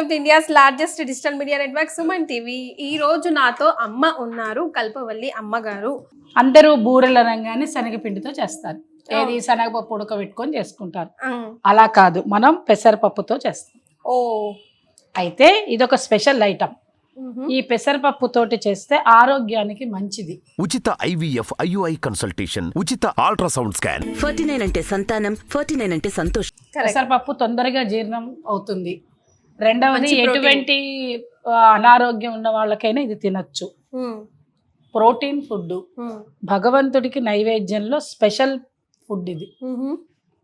With India's largest digital media network Suman TV. ఈ రోజు నాతో అమ్మ ఉన్నారు, కల్పవల్లి అమ్మగారు. అందరూ బూరెలు అనగానే శనగపిండితో చేస్తారు, ఏది శనగపప్పు ఉడకబెట్టుకొని చేసుకుంటారు. అలా కాదు, మనం పెసరపప్పుతో చేస్తాం. ఓ అయితే ఇదొక స్పెషల్ ఐటమ్. ఈ పెసరపప్పు తోటి చేస్తే ఆరోగ్యానికి మంచిది. ఉచిత IVF IUI కన్సల్టేషన్, ఉచిత అల్ట్రాసౌండ్ స్కాన్. 49 అంటే సంతానం, 49 అంటే సంతోషం. పెసరపప్పు తొందరగా జీర్ణం అవుతుంది. రెండవది ఎటువంటి అనారోగ్యం ఉన్న వాళ్ళకైనా ఇది తినచ్చు. ప్రోటీన్ ఫుడ్, భగవంతుడికి నైవేద్యంలో స్పెషల్ ఫుడ్ ఇది.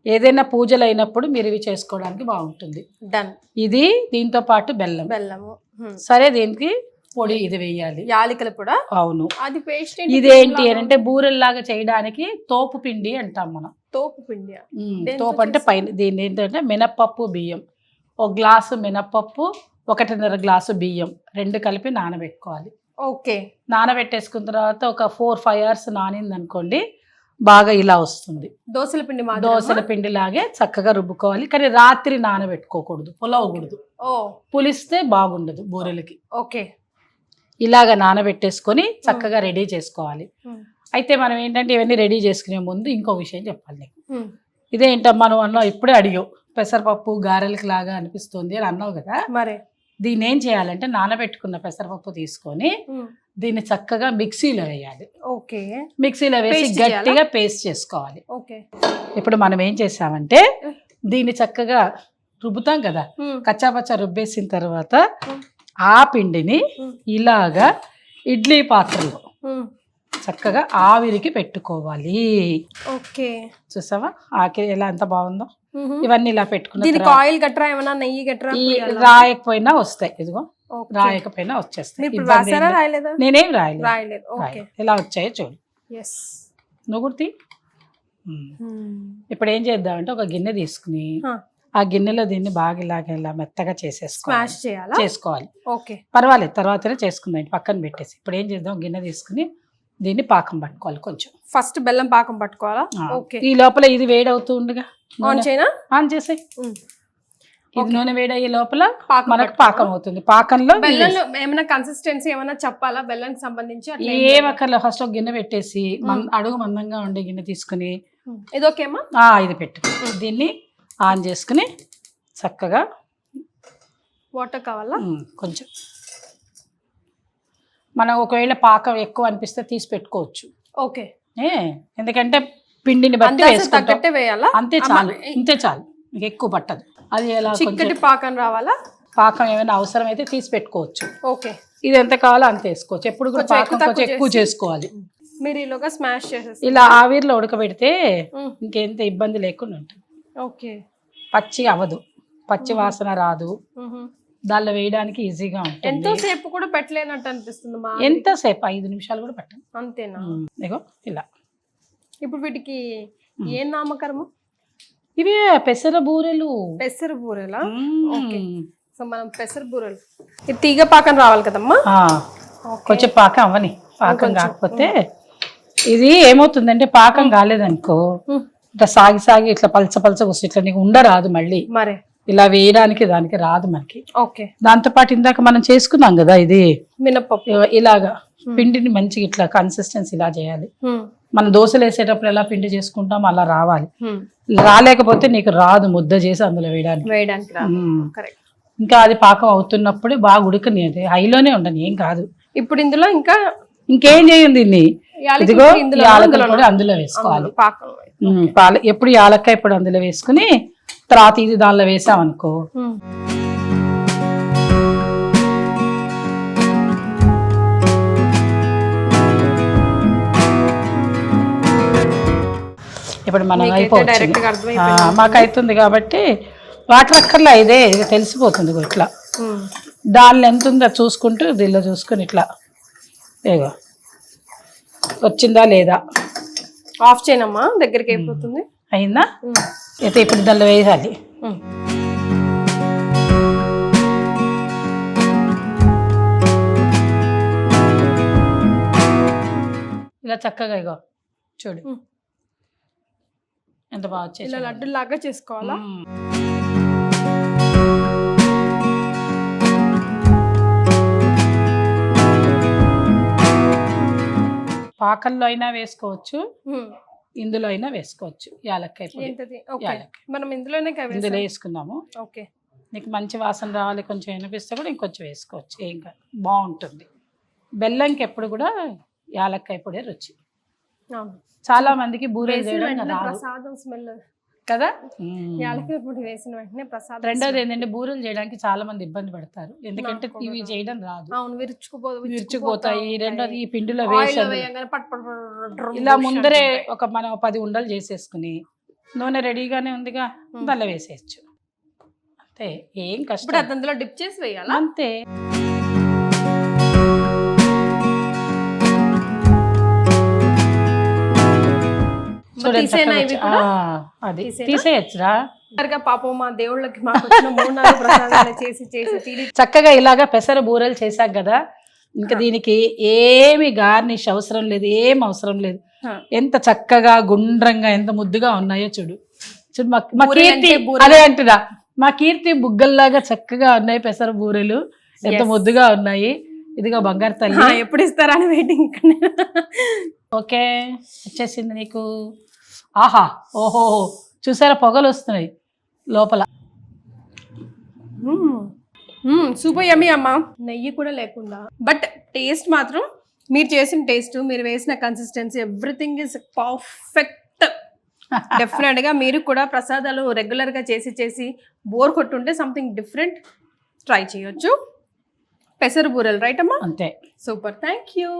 ఏదైనా పూజలు అయినప్పుడు మీరు ఇవి చేసుకోవడానికి బాగుంటుంది. ఇది దీంతో పాటు బెల్లము. సరే, దీనికి పొడి ఇది వేయాలి, యాలకుల పొడి. అవును, అది పేస్ట్. ఇదేంటి అంటే బూరెల్లాగా చేయడానికి తోపు పిండి అంటాం మనం. తోపు పిండి, తోపు అంటే పైన. దీన్ని ఏంటంటే మినప్పప్పు, బియ్యం. ఒక గ్లాసు మినప్పప్పు, 1.5 గ్లాసు బియ్యం, రెండు కలిపి నానబెట్టుకోవాలి. ఓకే, నానబెట్టేసుకున్న తర్వాత ఒక 4-5 అవర్స్ నానింది అనుకోండి, బాగా ఇలా వస్తుంది. దోసల పిండి లాగే చక్కగా రుబ్బుకోవాలి. కానీ రాత్రి నానబెట్టుకోకూడదు, పులవకూడదు. పులిస్తే బాగుండదు బూరెలకి. ఓకే, ఇలాగ నానబెట్టేసుకొని చక్కగా రెడీ చేసుకోవాలి. అయితే మనం ఏంటంటే ఇవన్నీ రెడీ చేసుకునే ముందు ఇంకో విషయం చెప్పాలి నీకు. ఇదేంటమ్మా నువ్వు అన్నావు, ఇప్పుడే అడిగావు, పెసరపప్పు గారెలకి లాగా అనిపిస్తుంది అని అన్నావు కదా. మరి దీన్ని ఏం చేయాలంటే నానబెట్టుకున్న పెసరపప్పు తీసుకొని దీన్ని చక్కగా మిక్సీలో వేయాలి. ఓకే, మిక్సీలో వేసి గట్టిగా పేస్ట్ చేసుకోవాలి. ఓకే, ఇప్పుడు మనం ఏం చేసామంటే దీన్ని చక్కగా రుబ్బుతాం కదా, కచ్చాపచ్చా రుబ్బేసిన తర్వాత ఆ పిండిని ఇలాగా ఇడ్లీ పాత్రలో చక్కగా ఆవిరికి పెట్టుకోవాలి. ఓకే, చూసావా ఆకి ఎలా ఎంత బాగుందో. ఇవన్నీ ఇలా పెట్టుకున్న ఆయిల్ గట్రా ఏమన్నా నెయ్యి గట్రా రాయకపోయినా వస్తాయి. ఇదిగో రాయకపోయినా వచ్చేస్తాయి. నేనేం రాయలేదు. ఎలా వచ్చాయో చూడు. నువ్వు గుర్తి. ఇప్పుడు ఏం చేద్దామంటే ఒక గిన్నె తీసుకుని ఆ గిన్నెలో దీన్ని బాగా ఇలా మెత్తగా చేసుకోవాలి. పర్వాలేదు, తర్వాతనే చేసుకుందాం, పక్కన పెట్టేసి. ఇప్పుడు ఏం చేద్దాం, గిన్నె తీసుకుని దీన్ని పాకం పట్టుకోవాలి. కొంచెం ఫస్ట్ బెల్లం పాకం పట్టుకోవాలా. ఈ లోపల ఇది వేడి అవుతూ ఉండగా ఆన్ చేసే. ఇది నూనె వేడయ్యే లోపల మనకు పాకం అవుతుంది. పాకంలో ఏమైనా కన్సిస్టెన్సీ ఏమైనా చెప్పాలా బెల్లానికి సంబంధించి? ఏమక్కర్లే, ఫస్ట్ ఒక గిన్నె పెట్టేసి అడుగు మందంగా ఉండే గిన్నె తీసుకుని ఇదొకేమా ఇది పెట్టు. దీన్ని ఆన్ చేసుకుని చక్కగా వాటర్ కావాలా కొంచెం. మనం ఒకవేళ పాకం ఎక్కువ అనిపిస్తే తీసి పెట్టుకోవచ్చు. ఓకే, ఎందుకంటే పిండిని బట్టి వేయాలా, అంతే చాలు. ఇంతే చాలు, మీకు ఎక్కువ పట్టదు. అది ఎలా చిక్కటి పాకం రావాలా, పాకం ఏమైనా అవసరం అయితే తీసి పెట్టుకోవచ్చు. ఓకే, ఇది ఎంత కావాలో అంత వేసుకోవచ్చు. ఎప్పుడు కూడా పాకం కొంచెం ఎక్కువ చేసుకోవాలి. మీరు ఈలోగా స్మాష్ చేసేసి ఇలా ఆవిరిలో ఉడకబెడితే ఇంకెంత ఇబ్బంది లేకుండా ఉంటుంది. ఓకే, పచ్చి అవ్వదు, పచ్చి వాసన రాదు, దానిలో వేయడానికి ఈజీగా ఉంటుంది. ఎంతసేపు కూడా పెట్టలేనట్టు అనిపిస్తుంది. ఎంతసేపు 5 నిమిషాలు కూడా పెట్టండి, అంతేనా? ఇగో ఇలా. ఇప్పుడు వీటికి ఏం నామకరము? ఇవి పెసర బూరెలు. పెసర బూరెలా? ఓకే, సో మనం పెసర బూరెలు. ఇది తీగ పాకం రావాలి కదమ్మా. కొంచెం పాకం అవ్వని, పాకం కాకపోతే ఇది ఏమవుతుందంటే పాకం కాలేదనుకో ఇట్లా సాగి ఇట్లా పలచ వస్తుంది. ఇట్లా నీకు ఉండరాదు మళ్ళీ. మరి ఇలా వేయడానికి దానికి రాదు మనకి. ఓకే, దాంతో పాటు ఇందాక మనం చేసుకున్నాం కదా ఇది మినప్పప్పు, ఇలాగా పిండిని మంచిగా ఇట్లా కన్సిస్టెన్సీ ఇలా చేయాలి. మనం దోశలు వేసేటప్పుడు ఎలా పిండి చేసుకుంటాం అలా రావాలి. రాలేకపోతే నీకు రాదు ముద్ద చేసి అందులో వేయడానికి. ఇంకా అది పాకం అవుతున్నప్పుడు బాగా ఉడకని, అది హైలోనే ఉండని, ఏం కాదు. ఇప్పుడు ఇందులో ఇంకేం చేయండి, దీన్ని ఇదిగో యాలక్కల పొడి అందులో వేసుకోవాలి. ఎప్పుడు యాలక్కాయ పొడి అందులో వేసుకుని తర్వాత ఇది దానిలో వేసామనుకో ఇప్పుడు మనం అయిపోవచ్చు. మాకు అవుతుంది కాబట్టి వాటర్ అక్కర్లా, ఇదే తెలిసిపోతుంది ఇట్లా. దానిలో ఎంత ఉందో చూసుకుంటూ దీనిలో చూసుకుని ఇట్లా ఏగో వచ్చిందా లేదా ఆఫ్ చేయనమ్మా, దగ్గరికి అయిపోతుంది. అయిందా? అయితే ఇప్పుడు దానిలో వేయాలి. ఇలా చక్కగా ఇగో చూడు ఎంత బాగా వచ్చేసి. ఇలా లడ్డు లాగా చేసుకోవాలా? పాకల్లో అయినా వేసుకోవచ్చు, ఇందులో అయినా వేసుకోవచ్చు. యాలక్కాయ పొడి, ఏంటది? ఓకే, యాలక్కాయ మనం ఇందులోనే ఇందులో వేసుకున్నాము. ఓకే, నీకు మంచి వాసన రావాలి, కొంచెం వినిపిస్తే కూడా ఇంకొంచెం వేసుకోవచ్చు, ఏం కాదు, బాగుంటుంది. బెల్లంకి ఎప్పుడు కూడా యాలక్కాయ పొడి రుచి. చాలా మందికి బూరెలు చేయడం రాదు ప్రసాదం స్మెల్ కదా, యాలక్కాయ పొడి వేసిన వెంటనే ప్రసాదం. రెండోది ఏంటంటే బూరెలు చేయడానికి చాలా మంది ఇబ్బంది పడతారు, ఎందుకంటే ఇవి చేయడం రాదు, అవును, విరుచుకుపోతాయి. రెండోది ఈ పిండిలో వేసి ఇలా ముందరే మనం 10 ఉండలు చేసేసుకుని నూనె రెడీగానే ఉందిగా, దానిలో వేసేయచ్చు అంతే, ఏం కష్టం. అందులో డిప్ చేసి వేయాలి అంతే. అది తీసేయచ్చురా, పాపం మా దేవుళ్ళకి మాకు వచ్చిన 3-4 ప్రసాదాలు చేసి చక్కగా ఇలాగా పెసర బూరెలు చేశాక కదా, ఇంకా దీనికి ఏమి గార్నిష్ అవసరం లేదు, ఏం అవసరం లేదు. ఎంత చక్కగా గుండ్రంగా ఎంత ముద్దుగా ఉన్నాయో చూడు. చూడు మా కీర్తి, అదే అంటున్నా, మా కీర్తి బుగ్గల్లాగా చక్కగా ఉన్నాయి పెసర బూరెలు, ఎంత ముద్దుగా ఉన్నాయి. ఇదిగో బంగారు తల్లి, ఎప్పుడు ఇస్తారా అని వెయిటింగ్. ఓకే, వచ్చేసింది నీకు. ఆహా, ఓహో, చూసారా పొగలు వస్తున్నాయి లోపల. సూపర్ యమ్మీ అమ్మ, నెయ్యి కూడా లేకుండా, బట్ టేస్ట్ మాత్రం మీరు చేసిన టేస్ట్, మీరు వేసిన consistency, everything is perfect. Definite గా మీరు కూడా ప్రసాదాలు రెగ్యులర్ గా చేసి బోర్ కొట్టుంటే సంథింగ్ డిఫరెంట్ ట్రై చేయొచ్చు. పెసర బూరెలు రైట్ అమ్మా? అంతే. Super, thank you.